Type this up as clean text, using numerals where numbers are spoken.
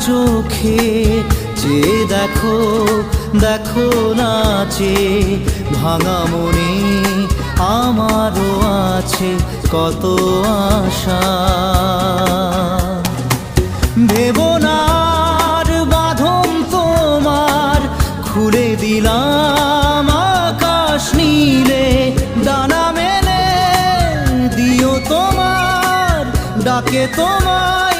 চোখে যে দেখো দেখো নাচে ভাঙা মনে আমারও আছে কত আশা। ভেবো না আর বাঁধন তোমার, খুলে দিলাম আকাশ নীলে, ডানা মেলে দিও তোমার ডাকে তোমায়